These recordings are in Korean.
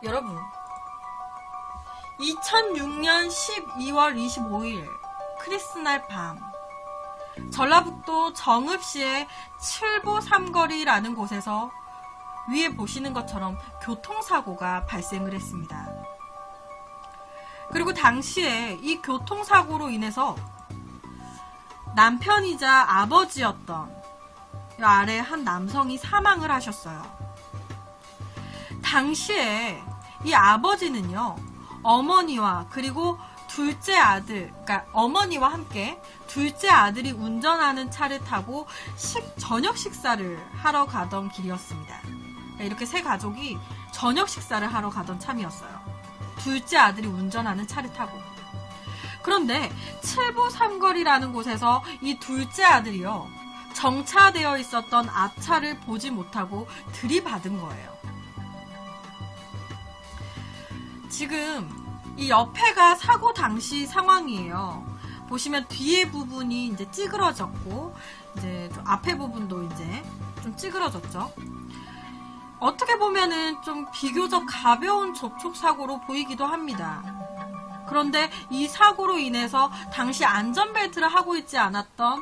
여러분, 2006년 12월 25일 크리스날 밤, 전라북도 정읍시의 칠보 삼거리라는 곳에서 위에 보시는 것처럼 교통사고가 발생을 했습니다. 그리고 당시에 이 교통사고로 인해서 남편이자 아버지였던 이 아래 한 남성이 사망을 하셨어요. 당시에 이 아버지는요, 어머니와 그리고 둘째 아들, 그러니까 어머니와 함께 둘째 아들이 운전하는 차를 타고 저녁 식사를 하러 가던 길이었습니다. 그러니까 이렇게 세 가족이 저녁 식사를 하러 가던 참이었어요. 둘째 아들이 운전하는 차를 타고. 그런데 칠보 삼거리라는 곳에서 이 둘째 아들이요, 정차되어 있었던 앞차를 보지 못하고 들이받은 거예요. 지금 이 옆에가 사고 당시 상황이에요. 보시면 뒤에 부분이 이제 찌그러졌고, 이제 좀 앞에 부분도 이제 좀 찌그러졌죠. 어떻게 보면은 좀 비교적 가벼운 접촉사고로 보이기도 합니다. 그런데 이 사고로 인해서 당시 안전벨트를 하고 있지 않았던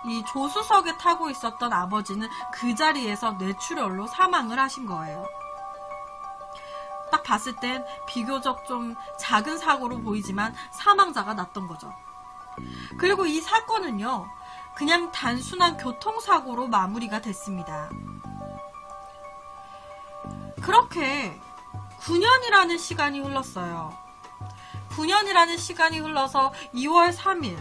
이 조수석에 타고 있었던 아버지는 그 자리에서 뇌출혈로 사망을 하신 거예요. 딱 봤을 땐 비교적 좀 작은 사고로 보이지만 사망자가 났던 거죠. 그리고 이 사건은요, 그냥 단순한 교통사고로 마무리가 됐습니다. 그렇게 9년이라는 시간이 흘렀어요. 9년이라는 시간이 흘러서 2월 3일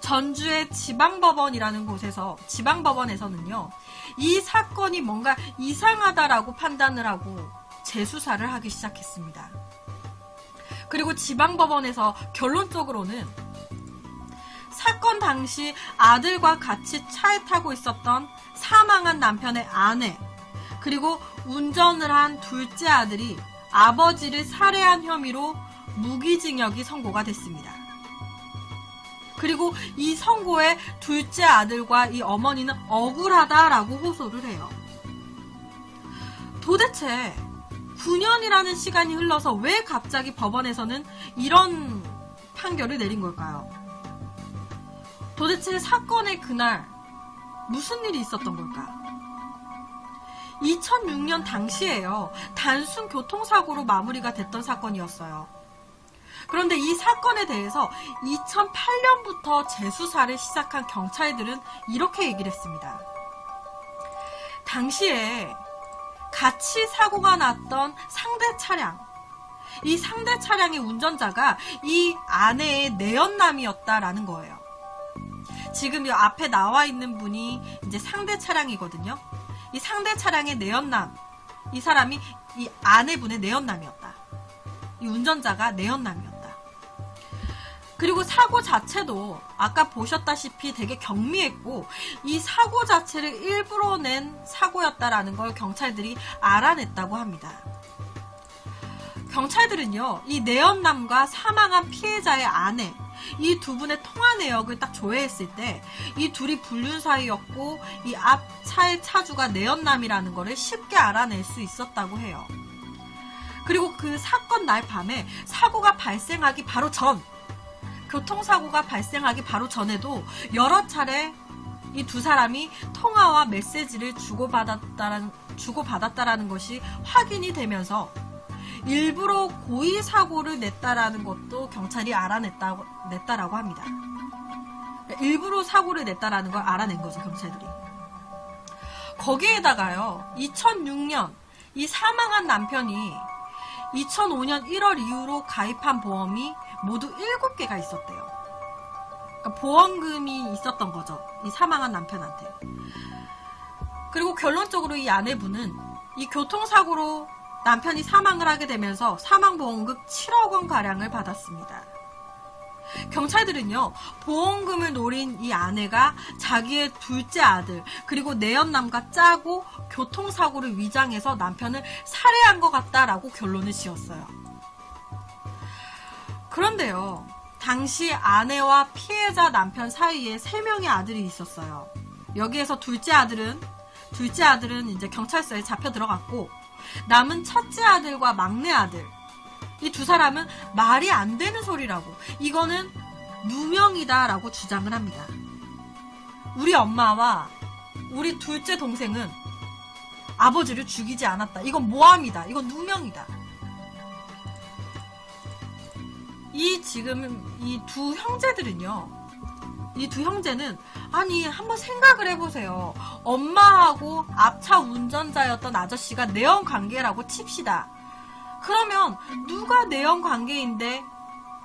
전주의 지방법원이라는 곳에서, 지방법원에서는요, 이 사건이 뭔가 이상하다라고 판단을 하고 재수사를 하기 시작했습니다. 그리고 지방법원에서 결론적으로는 사건 당시 아들과 같이 차에 타고 있었던 사망한 남편의 아내, 그리고 운전을 한 둘째 아들이 아버지를 살해한 혐의로 무기징역이 선고가 됐습니다. 그리고 이 선고에 둘째 아들과 이 어머니는 억울하다라고 호소를 해요. 도대체 9년이라는 시간이 흘러서 왜 갑자기 법원에서는 이런 판결을 내린 걸까요? 도대체 사건의 그날 무슨 일이 있었던 걸까? 2006년 당시에요, 단순 교통사고로 마무리가 됐던 사건이었어요. 그런데 이 사건에 대해서 2008년부터 재수사를 시작한 경찰들은 이렇게 얘기를 했습니다. 당시에 같이 사고가 났던 상대 차량, 이 상대 차량의 운전자가 이 아내의 내연남이었다라는 거예요. 지금 이 앞에 나와 있는 분이 이제 상대 차량이거든요. 이 상대 차량의 내연남, 이 사람이 이 아내분의 내연남이었다. 이 운전자가 내연남이었다. 그리고 사고 자체도 아까 보셨다시피 되게 경미했고, 이 사고 자체를 일부러 낸 사고였다라는 걸 경찰들이 알아냈다고 합니다. 경찰들은요, 이 내연남과 사망한 피해자의 아내, 이 두 분의 통화 내역을 딱 조회했을 때 이 둘이 불륜 사이였고, 이 앞 차의 차주가 내연남이라는 거를 쉽게 알아낼 수 있었다고 해요. 그리고 그 사건 날 밤에 사고가 발생하기 바로 전, 교통사고가 발생하기 바로 전에도 여러 차례 이 두 사람이 통화와 메시지를 주고받았다라는 것이 확인이 되면서 일부러 고의사고를 냈다라는 것도 경찰이 냈다라고 합니다. 일부러 사고를 냈다라는 걸 알아낸 거죠, 경찰들이. 거기에다가요, 2006년 이 사망한 남편이 2005년 1월 이후로 가입한 보험이 모두 7개가 있었대요. 그러니까 보험금이 있었던 거죠, 이 사망한 남편한테. 그리고 결론적으로 이 아내분은 이 교통사고로 남편이 사망을 하게 되면서 사망보험금 7억 원 가량을 받았습니다. 경찰들은요, 보험금을 노린 이 아내가 자기의 둘째 아들, 그리고 내연남과 짜고 교통사고를 위장해서 남편을 살해한 것 같다라고 결론을 지었어요. 그런데요, 당시 아내와 피해자 남편 사이에 3명의 아들이 있었어요. 여기에서 둘째 아들은 이제 경찰서에 잡혀 들어갔고, 남은 첫째 아들과 막내 아들, 이 두 사람은 말이 안 되는 소리라고, 이거는 누명이다라고 주장을 합니다. 우리 엄마와 우리 둘째 동생은 아버지를 죽이지 않았다. 이건 모함이다. 이건 누명이다. 지금 이 두 형제들은요, 이 두 형제는, 아니, 한번 생각을 해보세요. 엄마하고 앞차 운전자였던 아저씨가 내연 관계라고 칩시다. 그러면 누가 내연 관계인데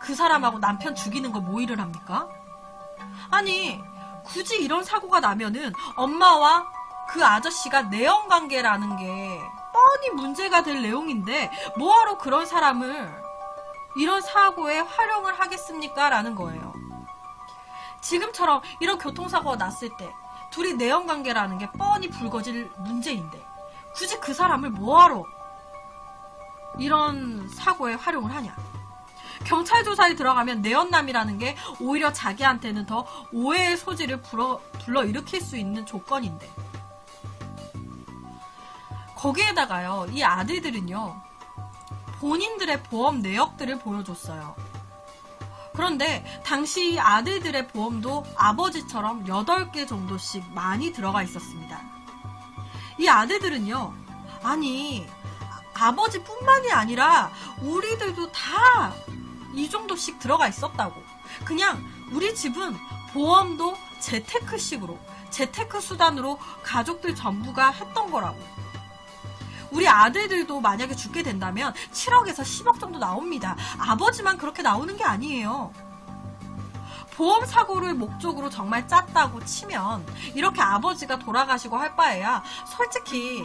그 사람하고 남편 죽이는 거 모의를 합니까? 아니, 굳이 이런 사고가 나면은 엄마와 그 아저씨가 내연 관계라는 게 뻔히 문제가 될 내용인데 뭐하러 그런 사람을 이런 사고에 활용을 하겠습니까? 라는 거예요. 지금처럼 이런 교통사고가 났을 때 둘이 내연관계라는 게 뻔히 불거질 문제인데 굳이 그 사람을 뭐하러 이런 사고에 활용을 하냐. 경찰 조사에 들어가면 내연남이라는 게 오히려 자기한테는 더 오해의 소지를 불러일으킬 수 있는 조건인데, 거기에다가요, 이 아들들은요, 본인들의 보험 내역들을 보여줬어요. 그런데 당시 아들들의 보험도 아버지처럼 8개 정도씩 많이 들어가 있었습니다. 이 아들들은요, 아니, 아버지뿐만이 아니라 우리들도 다 이 정도씩 들어가 있었다고. 그냥 우리 집은 보험도 재테크식으로, 재테크 수단으로 가족들 전부가 했던 거라고. 우리 아들들도 만약에 죽게 된다면 7억에서 10억 정도 나옵니다. 아버지만 그렇게 나오는 게 아니에요. 보험 사고를 목적으로 정말 짰다고 치면 이렇게 아버지가 돌아가시고 할 바에야 솔직히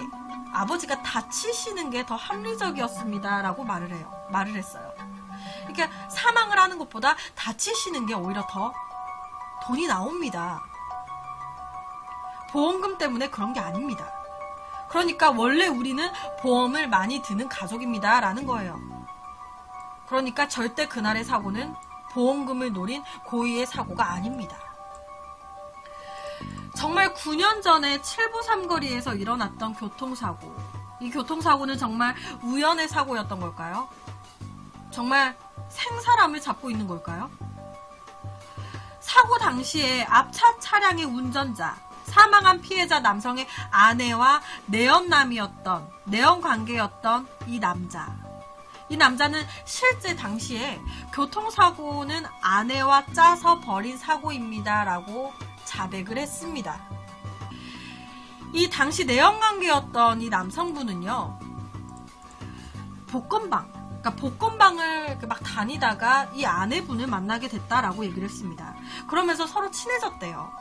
아버지가 다치시는 게 더 합리적이었습니다 라고 말을 했어요. 그러니까 사망을 하는 것보다 다치시는 게 오히려 더 돈이 나옵니다. 보험금 때문에 그런 게 아닙니다. 그러니까 원래 우리는 보험을 많이 드는 가족입니다 라는 거예요. 그러니까 절대 그날의 사고는 보험금을 노린 고의의 사고가 아닙니다. 정말 9년 전에 칠부 삼거리에서 일어났던 교통사고, 이 교통사고는 정말 우연의 사고였던 걸까요? 정말 생사람을 잡고 있는 걸까요? 사고 당시에 앞차 차량의 운전자, 사망한 피해자 남성의 아내와 내연관계였던 이 남자. 이 남자는 실제 당시에 교통사고는 아내와 짜서 벌인 사고입니다 라고 자백을 했습니다. 이 당시 내연관계였던 이 남성분은요, 복권방을 막 다니다가 이 아내분을 만나게 됐다라고 얘기를 했습니다. 그러면서 서로 친해졌대요.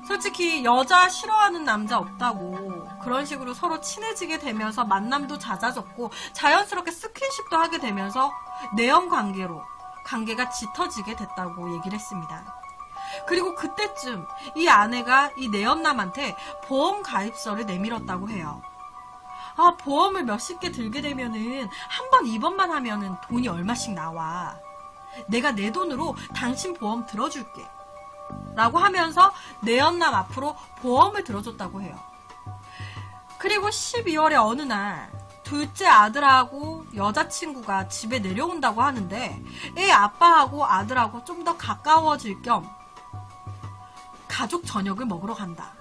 솔직히 여자 싫어하는 남자 없다고 그런 식으로 서로 친해지게 되면서 만남도 잦아졌고 자연스럽게 스킨십도 하게 되면서 내연관계로 관계가 짙어지게 됐다고 얘기를 했습니다. 그리고 그때쯤 이 아내가 이 내연남한테 보험 가입서를 내밀었다고 해요. 아, 보험을 몇십 개 들게 되면은 한 번 입원만 하면은 돈이 얼마씩 나와. 내가 내 돈으로 당신 보험 들어줄게. 라고 하면서 내연남 앞으로 보험을 들어줬다고 해요. 그리고 12월에 어느 날 둘째 아들하고 여자친구가 집에 내려온다고 하는데 애 아빠하고 아들하고 좀 더 가까워질 겸 가족 저녁을 먹으러 간다.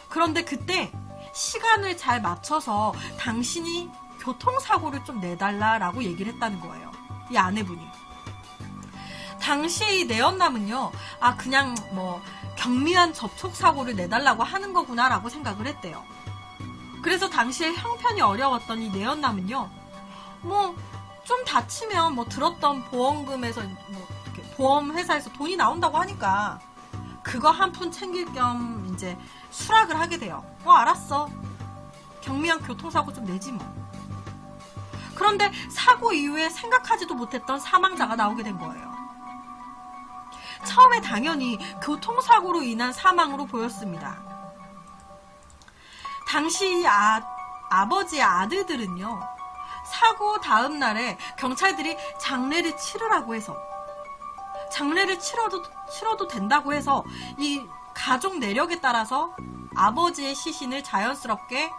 그런데 그때 시간을 잘 맞춰서 당신이 교통사고를 좀 내달라라고 얘기를 했다는 거예요. 이 아내분이. 당시 내연남은요, 아, 그냥 뭐 경미한 접촉사고를 내달라고 하는 거구나 라고 생각을 했대요. 그래서 당시에 형편이 어려웠던 이 내연남은요, 뭐 좀 다치면 뭐 들었던 보험금에서 뭐 보험 회사에서 돈이 나온다고 하니까 그거 한 푼 챙길 겸 이제 수락을 하게 돼요. 알았어. 경미한 교통사고 좀 내지 뭐. 그런데 사고 이후에 생각하지도 못했던 사망자가 나오게 된 거예요. 처음에 당연히 교통사고로 인한 사망으로 보였습니다. 당시 아버지의 아들들은요, 사고 다음 날에 경찰들이 장례를 치르라고 해서 장례를 치러도 된다고 해서 이 가족 내력에 따라서 아버지의 시신을 자연스럽게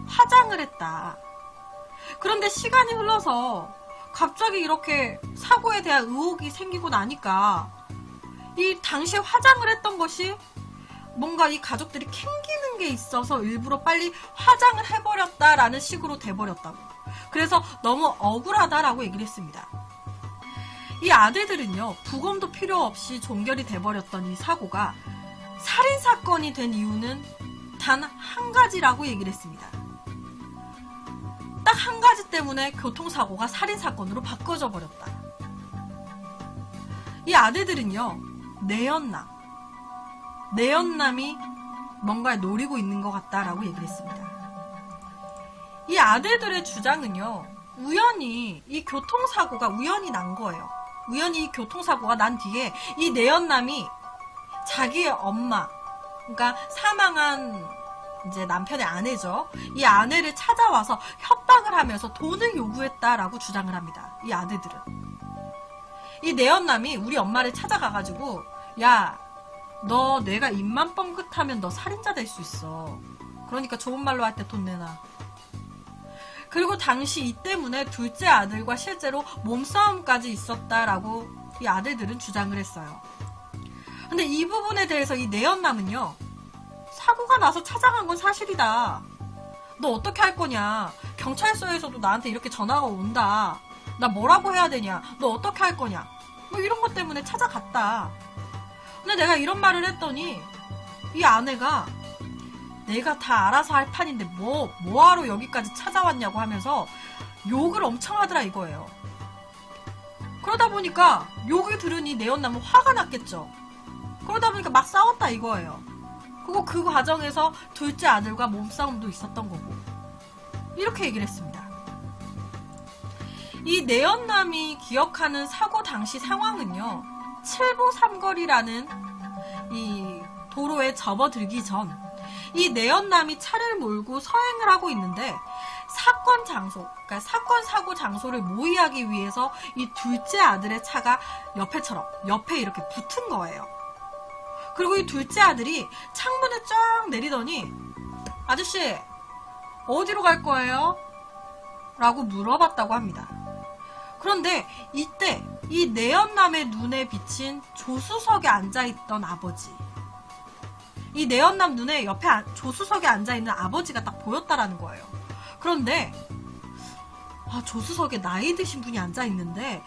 화장을 했다. 그런데 시간이 흘러서 갑자기 이렇게 사고에 대한 의혹이 생기고 나니까 이 당시에 화장을 했던 것이 뭔가 이 가족들이 캥기는 게 있어서 일부러 빨리 화장을 해버렸다라는 식으로 돼버렸다고. 그래서 너무 억울하다라고 얘기를 했습니다. 이 아들들은요, 부검도 필요 없이 종결이 돼버렸던 이 사고가 살인사건이 된 이유는 단 한 가지라고 얘기를 했습니다. 딱 한 가지 때문에 교통사고가 살인사건으로 바꿔져 버렸다. 이 아들들은요, 내연남이 뭔가 노리고 있는 것 같다라고 얘기를 했습니다. 이 아들들의 주장은요, 우연히 이 교통사고가 우연히 난 거예요. 우연히 이 교통사고가 난 뒤에 이 내연남이 자기의 엄마, 그러니까 사망한 이제 남편의 아내죠. 이 아내를 찾아와서 협박을 하면서 돈을 요구했다라고 주장을 합니다. 이 아들들은. 이 내연남이 우리 엄마를 찾아가가지고, 야, 너 내가 입만 뻥긋하면 너 살인자 될 수 있어. 그러니까 좋은 말로 할 때 돈 내놔. 그리고 당시 이 때문에 둘째 아들과 실제로 몸싸움까지 있었다라고 이 아들들은 주장을 했어요. 근데 이 부분에 대해서 이 내연남은요, 사고가 나서 찾아간 건 사실이다. 너 어떻게 할 거냐. 경찰서에서도 나한테 이렇게 전화가 온다. 나 뭐라고 해야 되냐. 너 어떻게 할 거냐. 뭐 이런 것 때문에 찾아갔다. 근데 내가 이런 말을 했더니 이 아내가 내가 다 알아서 할 판인데 뭐하러 여기까지 찾아왔냐고 하면서 욕을 엄청 하더라 이거예요. 그러다 보니까 욕을 들으니 내연남은 화가 났겠죠. 그러다 보니까 막 싸웠다 이거예요. 그리고 그 과정에서 둘째 아들과 몸싸움도 있었던 거고. 이렇게 얘기를 했습니다. 이 내연남이 기억하는 사고 당시 상황은요, 칠보 삼거리라는 이 도로에 접어들기 전 이 내연남이 차를 몰고 서행을 하고 있는데 사건 장소, 그러니까 사건 사고 장소를 모의하기 위해서 이 둘째 아들의 차가 옆에 이렇게 붙은 거예요. 그리고 이 둘째 아들이 창문을 쫙 내리더니 아저씨 어디로 갈 거예요? 라고 물어봤다고 합니다. 그런데 이때 이 내연남의 눈에 비친 조수석에 앉아있던 아버지, 이 내연남 눈에 옆에 조수석에 앉아있는 아버지가 딱 보였다라는 거예요. 그런데 조수석에 나이 드신 분이 앉아있는데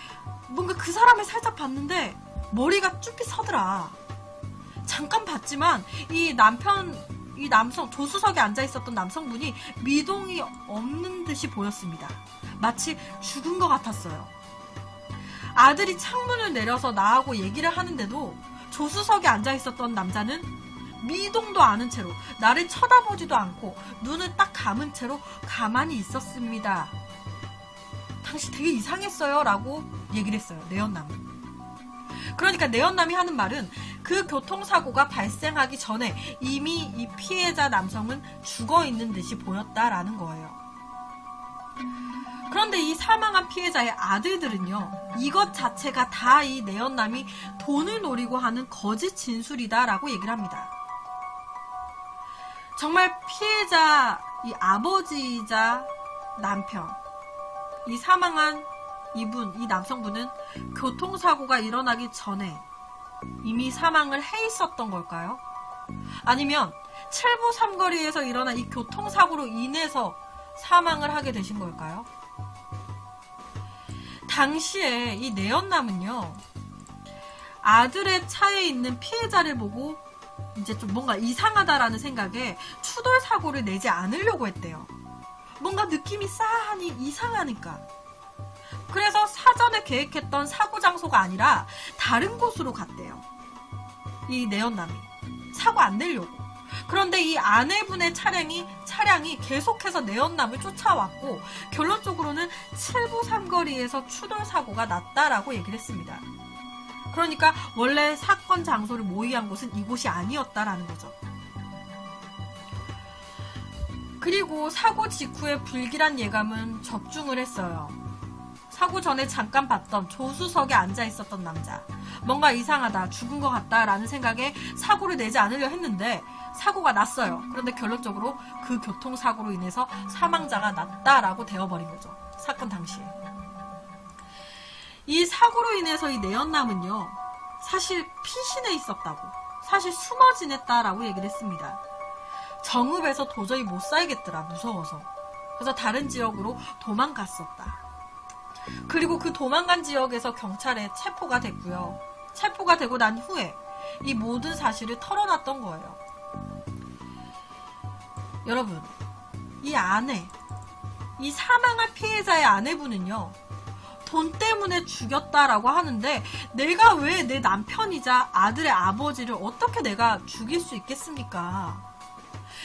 뭔가 그 사람을 살짝 봤는데 머리가 쭈삣 서더라. 잠깐 봤지만 이 남성, 조수석에 앉아있었던 남성분이 미동이 없는 듯이 보였습니다. 마치 죽은 것 같았어요. 아들이 창문을 내려서 나하고 얘기를 하는데도 조수석에 앉아있었던 남자는 미동도 않은 채로 나를 쳐다보지도 않고 눈을 딱 감은 채로 가만히 있었습니다. 당시 되게 이상했어요 라고 얘기를 했어요. 내연남은. 그러니까 내연남이 하는 말은 그 교통사고가 발생하기 전에 이미 이 피해자 남성은 죽어있는 듯이 보였다라는 거예요. 그런데 이 사망한 피해자의 아들들은요, 이것 자체가 다 이 내연남이 돈을 노리고 하는 거짓 진술이다라고 얘기를 합니다. 정말 피해자 이 아버지이자 남편, 이 사망한 이 남성분은 교통사고가 일어나기 전에 이미 사망을 해 있었던 걸까요? 아니면 칠보 삼거리에서 일어난 이 교통사고로 인해서 사망을 하게 되신 걸까요? 당시에 이 내연남은요, 아들의 차에 있는 피해자를 보고 이제 좀 뭔가 이상하다라는 생각에 추돌 사고를 내지 않으려고 했대요. 뭔가 느낌이 싸하니 이상하니까. 그래서 사전에 계획했던 사고 장소가 아니라 다른 곳으로 갔대요. 이 내연남이 사고 안 내려고. 그런데 이 아내분의 차량이 계속해서 내연남을 쫓아왔고 결론적으로는 칠보 삼거리에서 추돌 사고가 났다라고 얘기를 했습니다. 그러니까 원래 사건 장소를 모의한 곳은 이곳이 아니었다라는 거죠. 그리고 사고 직후에 불길한 예감은 적중을 했어요. 사고 전에 잠깐 봤던 조수석에 앉아 있었던 남자. 뭔가 이상하다, 죽은 것 같다라는 생각에 사고를 내지 않으려 했는데 사고가 났어요. 그런데 결론적으로 그 교통사고로 인해서 사망자가 났다라고 되어버린 거죠. 사건 당시에. 이 사고로 인해서 이 내연남은요, 사실 피신해 있었다고, 사실 숨어 지냈다라고 얘기를 했습니다. 정읍에서 도저히 못 살겠더라, 무서워서. 그래서 다른 지역으로 도망갔었다. 그리고 그 도망간 지역에서 경찰에 체포가 됐고요. 체포가 되고 난 후에 이 모든 사실을 털어놨던 거예요. 여러분, 이 아내, 이 사망할 피해자의 아내분은요, 돈 때문에 죽였다라고 하는데 내가 왜 내 남편이자 아들의 아버지를 어떻게 내가 죽일 수 있겠습니까?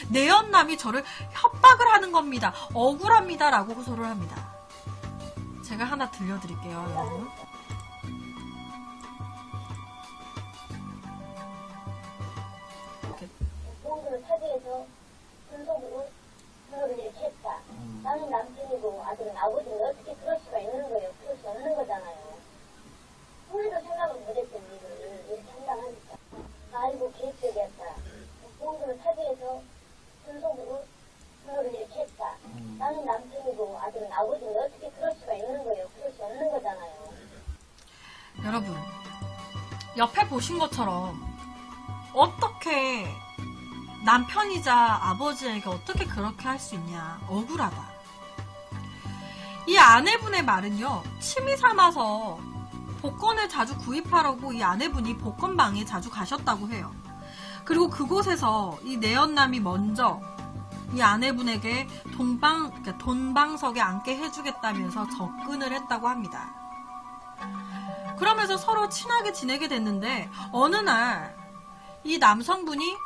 내연남이 저를 협박을 하는 겁니다. 억울합니다. 라고 호소를 합니다. 제가 하나 들려드릴게요, 여러분. 보험금을 차지해서 근속으로 그거를 이렇게 했다. 나는 남편이고 아들은 아버지인데 어떻게 그럴 수가 있는 거예요? 그럴 수 없는 거잖아요. 오늘도 생각을 못했던 일을 이렇게 한다하니까 아이고 계획적이었다. 보험금을 차지해서 근속으로 그거를 이렇게 했다. 나는 남편이고 아들은 아버지인데 어떻게 그럴 수가 있는 거예요? 그럴 수 없는 거잖아요. 여러분, 옆에 보신 것처럼 어떻게 남편이자 아버지에게 어떻게 그렇게 할 수 있냐. 억울하다. 이 아내분의 말은요, 취미 삼아서 복권을 자주 구입하려고 이 아내분이 복권방에 자주 가셨다고 해요. 그리고 그곳에서 이 내연남이 먼저 이 아내분에게 돈방석에 앉게 해주겠다면서 접근을 했다고 합니다. 그러면서 서로 친하게 지내게 됐는데 어느 날 이 남성분이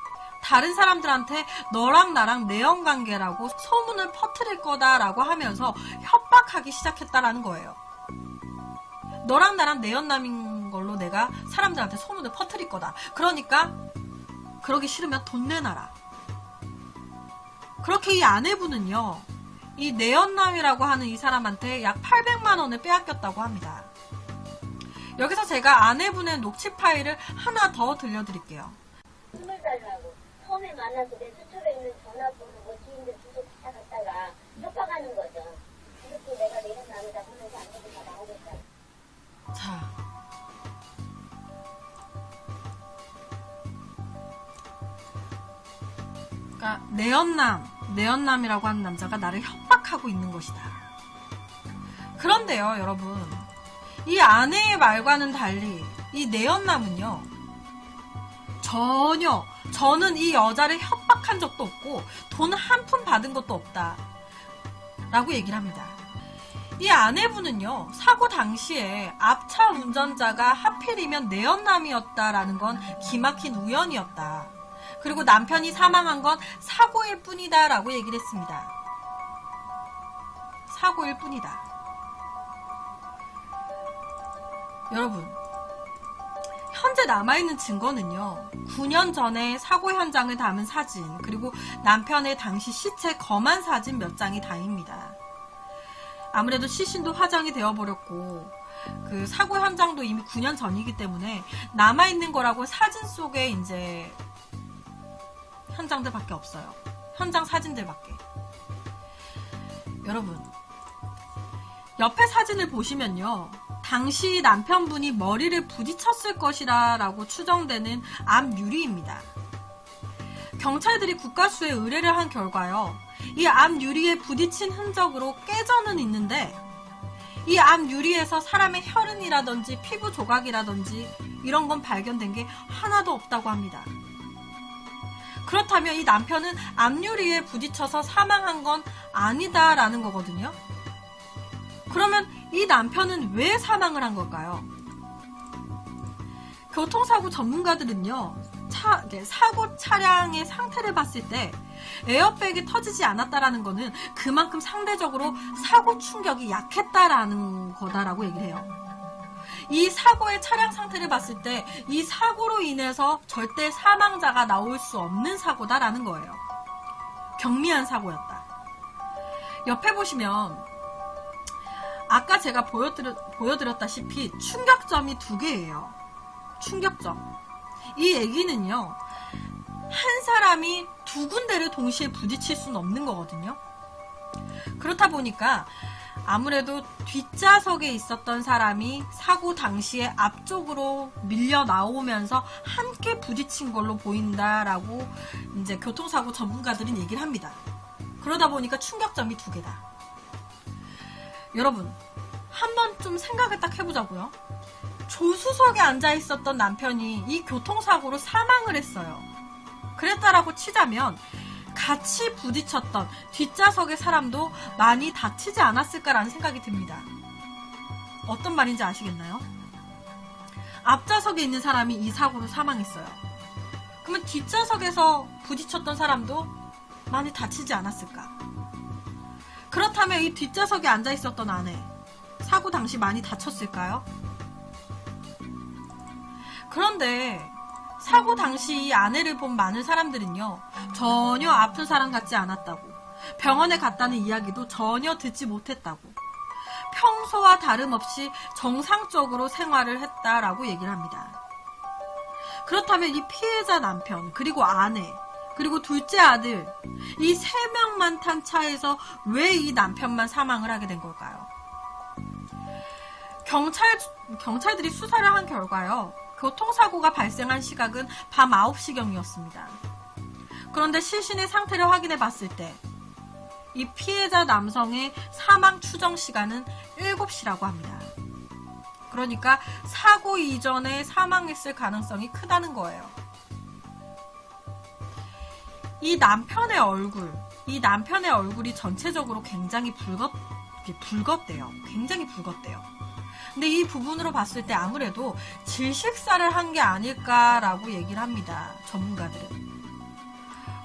다른 사람들한테 너랑 나랑 내연관계라고 소문을 퍼뜨릴 거다라고 하면서 협박하기 시작했다라는 거예요. 너랑 나랑 내연남인 걸로 내가 사람들한테 소문을 퍼뜨릴 거다. 그러니까 그러기 싫으면 돈 내놔라. 그렇게 이 아내분은요, 이 내연남이라고 하는 이 사람한테 약 800만 원을 빼앗겼다고 합니다. 여기서 제가 아내분의 녹취 파일을 하나 더 들려드릴게요. 20살하고 처음에 만나서 내 수첩에 있는 전화번호 뭐 지인들 주소 부탁했다가 협박하는 거죠. 이렇게 내가 내년 남자 보내서 안 되고 다 나오겠다. 자, 그러니까 내연남이라고 하는 남자가 나를 협박하고 있는 것이다. 그런데요, 여러분, 이 아내의 말과는 달리 이 내연남은요, 저는 이 여자를 협박한 적도 없고 돈 한 푼 받은 것도 없다 라고 얘기를 합니다. 이 아내분은요, 사고 당시에 앞차 운전자가 하필이면 내연남이었다라는 건 기막힌 우연이었다. 그리고 남편이 사망한 건 사고일 뿐이다 라고 얘기를 했습니다. 사고일 뿐이다. 여러분, 현재 남아있는 증거는요, 9년 전에 사고 현장을 담은 사진, 그리고 남편의 당시 시체 검안 사진 몇 장이 다입니다. 아무래도 시신도 화장이 되어버렸고 그 사고 현장도 이미 9년 전이기 때문에 남아있는 거라고 사진 속에 이제 현장들밖에 없어요. 현장 사진들밖에. 여러분, 옆에 사진을 보시면요, 당시 남편분이 머리를 부딪혔을 것이라고 추정되는 앞 유리입니다. 경찰들이 국가수에 의뢰를 한 결과요, 이 앞 유리에 부딪힌 흔적으로 깨져는 있는데 이 앞 유리에서 사람의 혈흔이라든지 피부 조각이라든지 이런 건 발견된 게 하나도 없다고 합니다. 그렇다면 이 남편은 앞유리에 부딪혀서 사망한 건 아니다라는 거거든요. 그러면 이 남편은 왜 사망을 한 걸까요? 교통사고 전문가들은요, 사고 차량의 상태를 봤을 때 에어백이 터지지 않았다라는 거는 그만큼 상대적으로 사고 충격이 약했다라는 거다라고 얘기를 해요. 이 사고의 차량 상태를 봤을 때 이 사고로 인해서 절대 사망자가 나올 수 없는 사고다라는 거예요. 경미한 사고였다. 옆에 보시면 아까 제가 보여드렸다시피 충격점이 2개예요. 충격점. 이 얘기는요, 한 사람이 2군데를 동시에 부딪힐 수는 없는 거거든요. 그렇다 보니까 아무래도 뒷좌석에 있었던 사람이 사고 당시에 앞쪽으로 밀려 나오면서 함께 부딪힌 걸로 보인다라고 이제 교통사고 전문가들은 얘기를 합니다. 그러다 보니까 충격점이 2개다. 여러분, 한번 좀 생각을 딱 해보자고요. 조수석에 앉아 있었던 남편이 이 교통사고로 사망을 했어요. 그랬다라고 치자면 같이 부딪혔던 뒷좌석의 사람도 많이 다치지 않았을까라는 생각이 듭니다. 어떤 말인지 아시겠나요? 앞좌석에 있는 사람이 이 사고로 사망했어요. 그러면 뒷좌석에서 부딪혔던 사람도 많이 다치지 않았을까? 그렇다면 이 뒷좌석에 앉아 있었던 아내, 사고 당시 많이 다쳤을까요? 그런데 사고 당시 이 아내를 본 많은 사람들은요, 전혀 아픈 사람 같지 않았다고, 병원에 갔다는 이야기도 전혀 듣지 못했다고, 평소와 다름없이 정상적으로 생활을 했다라고 얘기를 합니다. 그렇다면 이 피해자 남편, 그리고 아내, 그리고 둘째 아들, 이 3명만 탄 차에서 왜 이 남편만 사망을 하게 된 걸까요? 경찰들이 수사를 한 결과요, 교통사고가 발생한 시각은 밤 9시경이었습니다. 그런데 시신의 상태를 확인해 봤을 때 이 피해자 남성의 사망 추정 시간은 7시라고 합니다. 그러니까 사고 이전에 사망했을 가능성이 크다는 거예요. 이 남편의 얼굴이 전체적으로 굉장히 붉었대요. 굉장히 붉었대요. 근데 이 부분으로 봤을 때 아무래도 질식사를 한 게 아닐까라고 얘기를 합니다. 전문가들은.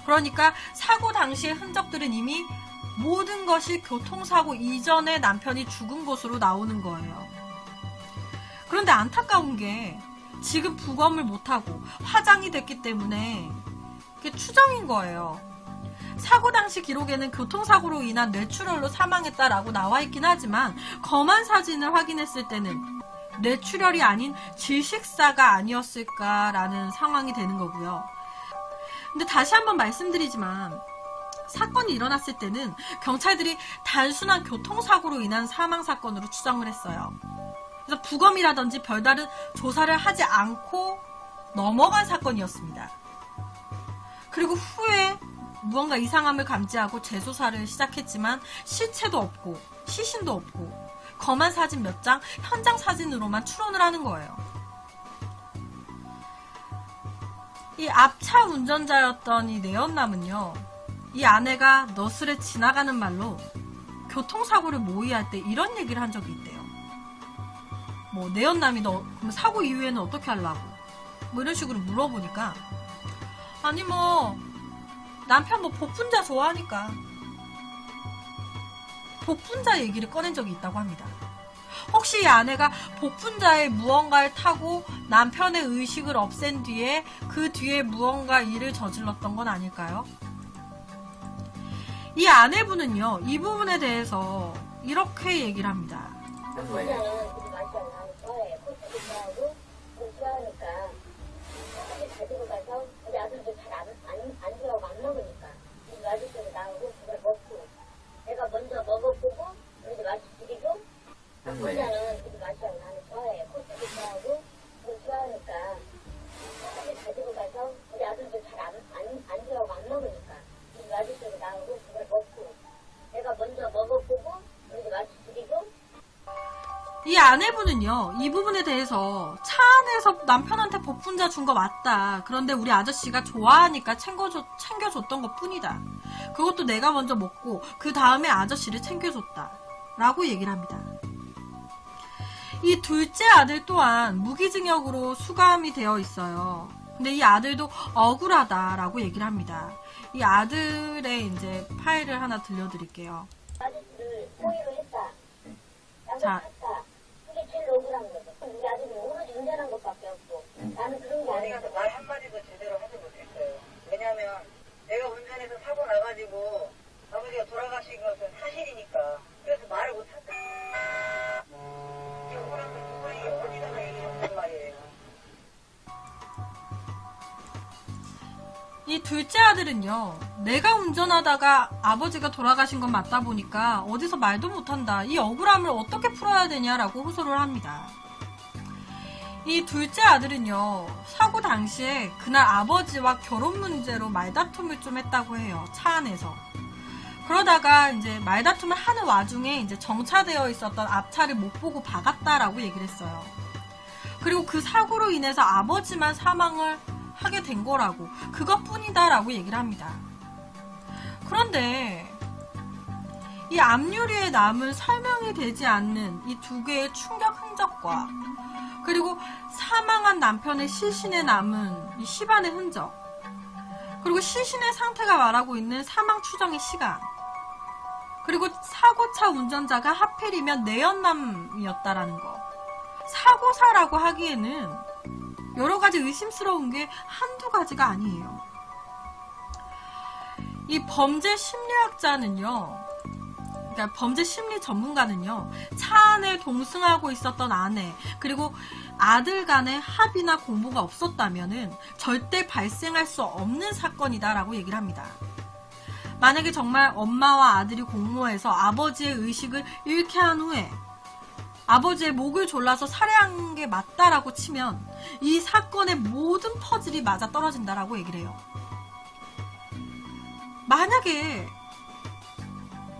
그러니까 사고 당시의 흔적들은 이미 모든 것이 교통사고 이전에 남편이 죽은 것으로 나오는 거예요. 그런데 안타까운 게 지금 부검을 못하고 화장이 됐기 때문에 이게 추정인 거예요. 사고 당시 기록에는 교통사고로 인한 뇌출혈로 사망했다라고 나와 있긴 하지만 검안 사진을 확인했을 때는 뇌출혈이 아닌 질식사가 아니었을까라는 상황이 되는 거고요. 근데 다시 한번 말씀드리지만 사건이 일어났을 때는 경찰들이 단순한 교통사고로 인한 사망사건으로 추정을 했어요. 그래서 부검이라든지 별다른 조사를 하지 않고 넘어간 사건이었습니다. 그리고 후에 무언가 이상함을 감지하고 재조사를 시작했지만 시체도 없고 시신도 없고 검안 사진 몇 장, 현장 사진으로만 추론을 하는 거예요. 이 앞차 운전자였던 이 내연남은요, 이 아내가 너스레 지나가는 말로 교통사고를 모의할 때 이런 얘기를 한 적이 있대요. 뭐 내연남이 너 그럼 사고 이후에는 어떻게 하려고? 뭐 이런 식으로 물어보니까 아니 뭐 남편 뭐 복분자 좋아하니까 복분자 얘기를 꺼낸 적이 있다고 합니다. 혹시 이 아내가 복분자에 무언가를 타고 남편의 의식을 없앤 뒤에 그 뒤에 무언가 일을 저질렀던 건 아닐까요? 이 아내분은요, 이 부분에 대해서 이렇게 얘기를 합니다. 남자는 그 맛이 안 나는 좋아해요. 코스도 좋아하고 그 좋아하니까 코스를 가지고 가서 우리 아들도 잘 안 좋아하고 안 먹으니까 우리 아들도 나오고 그걸 먹고 내가 먼저 먹어보고 우리 맛이 드리고 남자는 그 맛이 안 나는 좋아해요. 코스도 좋아하고 그걸 좋아하니까 코스를 가지고 가서 우리 아들도 잘 안 좋아하고 안 먹으니까 우리 아들도 나오고 그걸 먹고 내가 먼저 먹어보고 우리 맛이 드리고 이 아내분은요, 이 부분에 대해서 차 안에서 남편한테 복분자 준 거 맞다. 그런데 우리 아저씨가 좋아하니까 챙겨줬던 것 뿐이다. 그것도 내가 먼저 먹고 그 다음에 아저씨를 챙겨줬다. 라고 얘기를 합니다. 이 둘째 아들 또한 무기징역으로 수감이 되어 있어요. 근데 이 아들도 억울하다라고 얘기를 합니다. 이 아들의 이제 파일을 하나 들려드릴게요. 아저씨를 포위를 했다. 자. 샀다. 그게 제일 억울한 거죠. 우리 아들이 오로지 운전한 것밖에 없고 나는 그런 게 아니고 말 한마디도 제대로 하지 못했어요. 왜냐면 내가 운전해서 사고 나가지고 아버지가 돌아가신 것은 사실이니까. 그래서 말을 못했어요. 이 둘째 아들은요, 내가 운전하다가 아버지가 돌아가신 건 맞다 보니까 어디서 말도 못한다. 이 억울함을 어떻게 풀어야 되냐라고 호소를 합니다. 이 둘째 아들은요, 사고 당시에 그날 아버지와 결혼 문제로 말다툼을 좀 했다고 해요. 차 안에서. 그러다가 이제 말다툼을 하는 와중에 이제 정차되어 있었던 앞차를 못 보고 박았다라고 얘기를 했어요. 그리고 그 사고로 인해서 아버지만 사망을 하게 된 거라고, 그것뿐이다라고 얘기를 합니다. 그런데 이 앞유리에 남은 설명이 되지 않는 이 두 개의 충격 흔적과 그리고 사망한 남편의 시신에 남은 이 시반의 흔적, 그리고 시신의 상태가 말하고 있는 사망 추정의 시간, 그리고 사고차 운전자가 하필이면 내연남이었다라는 거, 사고사라고 하기에는 여러 가지 의심스러운 게 한두 가지가 아니에요. 이 범죄 심리학자는요, 그러니까 범죄 심리 전문가는요, 차 안에 동승하고 있었던 아내 그리고 아들 간의 합의나 공모가 없었다면은 절대 발생할 수 없는 사건이다라고 얘기를 합니다. 만약에 정말 엄마와 아들이 공모해서 아버지의 의식을 잃게 한 후에 아버지의 목을 졸라서 살해한 게 맞다라고 치면 이 사건의 모든 퍼즐이 맞아 떨어진다라고 얘기를 해요. 만약에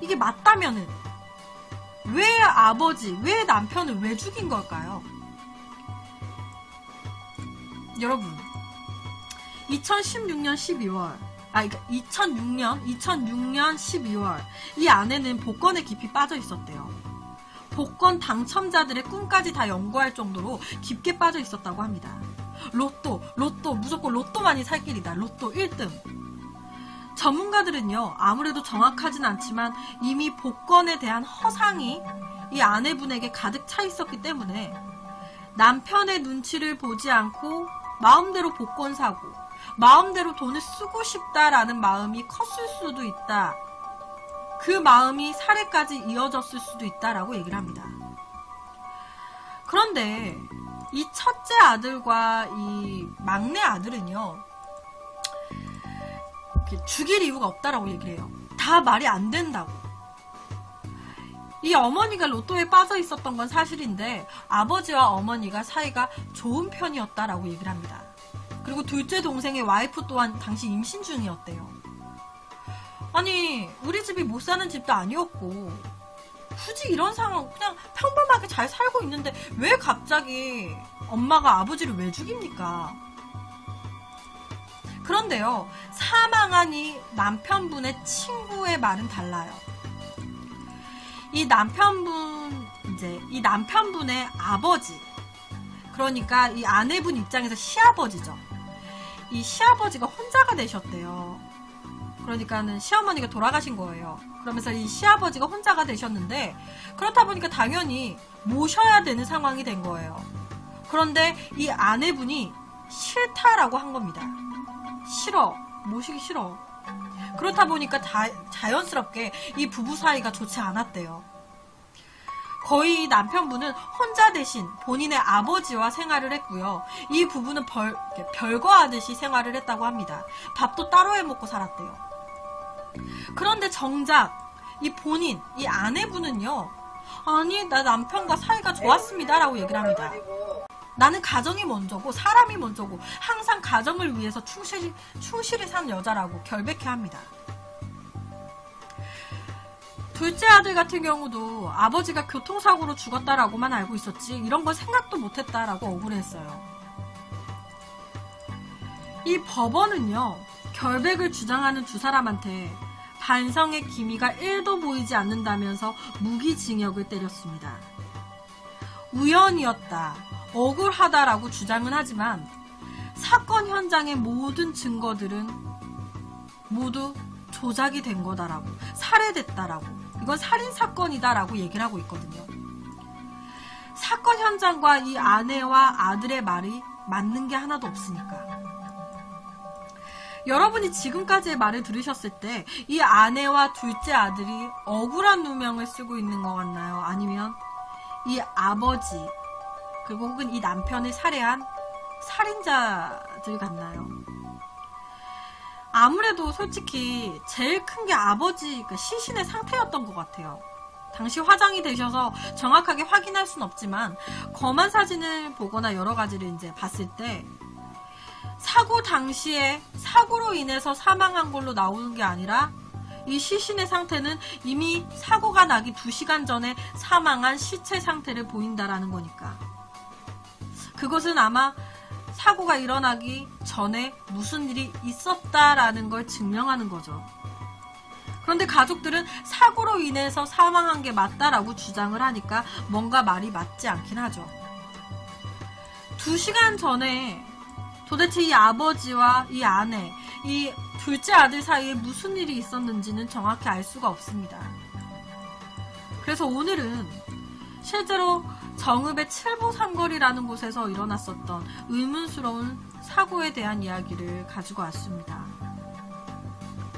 이게 맞다면은 왜 아버지, 왜 남편을 왜 죽인 걸까요? 여러분, 2016년 12월, 그러니까 2006년 12월 이 아내는 복권에 깊이 빠져 있었대요. 복권 당첨자들의 꿈까지 다 연구할 정도로 깊게 빠져 있었다고 합니다. 로또, 무조건 로또만이 살 길이다. 로또 1등. 전문가들은요, 아무래도 정확하진 않지만 이미 복권에 대한 허상이 이 아내분에게 가득 차 있었기 때문에 남편의 눈치를 보지 않고 마음대로 복권 사고 마음대로 돈을 쓰고 싶다라는 마음이 컸을 수도 있다. 그 마음이 살해까지 이어졌을 수도 있다라고 얘기를 합니다. 그런데 이 첫째 아들과 이 막내 아들은요, 죽일 이유가 없다라고 얘기를 해요. 다 말이 안 된다고. 이 어머니가 로또에 빠져 있었던 건 사실인데 아버지와 어머니가 사이가 좋은 편이었다라고 얘기를 합니다. 그리고 둘째 동생의 와이프 또한 당시 임신 중이었대요. 아니, 우리 집이 못 사는 집도 아니었고 굳이 이런 상황 그냥 평범하게 잘 살고 있는데 왜 갑자기 엄마가 아버지를 왜 죽입니까? 그런데요, 사망한 이 남편분의 친구의 말은 달라요. 이 남편분의 아버지, 그러니까 이 아내분 입장에서 시아버지죠. 이 시아버지가 혼자가 되셨대요. 그러니까는 시어머니가 돌아가신 거예요. 그러면서 이 시아버지가 혼자가 되셨는데 그렇다 보니까 당연히 모셔야 되는 상황이 된 거예요. 그런데 이 아내분이 싫다라고 한 겁니다. 싫어. 모시기 싫어. 그렇다 보니까 자연스럽게 이 부부 사이가 좋지 않았대요. 거의 남편분은 혼자 대신 본인의 아버지와 생활을 했고요. 이 부부는 별거하듯이 생활을 했다고 합니다. 밥도 따로 해먹고 살았대요. 그런데 정작 이 아내분은요, 아니, 나 남편과 사이가 좋았습니다 라고 얘기를 합니다. 나는 가정이 먼저고 사람이 먼저고 항상 가정을 위해서 충실히 산 여자라고 결백해 합니다. 둘째 아들 같은 경우도 아버지가 교통사고로 죽었다라고만 알고 있었지 이런 건 생각도 못했다라고 억울했어요. 이 법원은요, 결백을 주장하는 두 사람한테 반성의 기미가 1도 보이지 않는다면서 무기징역을 때렸습니다. 우연이었다, 억울하다라고 주장은 하지만 사건 현장의 모든 증거들은 모두 조작이 된 거다라고, 살해됐다라고, 이건 살인사건이다라고 얘기를 하고 있거든요. 사건 현장과 이 아내와 아들의 말이 맞는 게 하나도 없으니까. 여러분이 지금까지의 말을 들으셨을 때 이 아내와 둘째 아들이 억울한 누명을 쓰고 있는 것 같나요? 아니면 이 아버지 그리고 혹은 이 남편을 살해한 살인자들 같나요? 아무래도 솔직히 제일 큰 게 아버지, 그러니까 시신의 상태였던 것 같아요. 당시 화장이 되셔서 정확하게 확인할 순 없지만 검안 사진을 보거나 여러 가지를 이제 봤을 때 사고 당시에 사고로 인해서 사망한 걸로 나오는 게 아니라 이 시신의 상태는 이미 사고가 나기 2시간 전에 사망한 시체 상태를 보인다라는 거니까 그것은 아마 사고가 일어나기 전에 무슨 일이 있었다라는 걸 증명하는 거죠. 그런데 가족들은 사고로 인해서 사망한 게 맞다라고 주장을 하니까 뭔가 말이 맞지 않긴 하죠. 2시간 전에 도대체 이 아버지와 이 아내, 이 둘째 아들 사이에 무슨 일이 있었는지는 정확히 알 수가 없습니다. 그래서 오늘은 실제로 정읍의 칠보 삼거리라는 곳에서 일어났었던 의문스러운 사고에 대한 이야기를 가지고 왔습니다.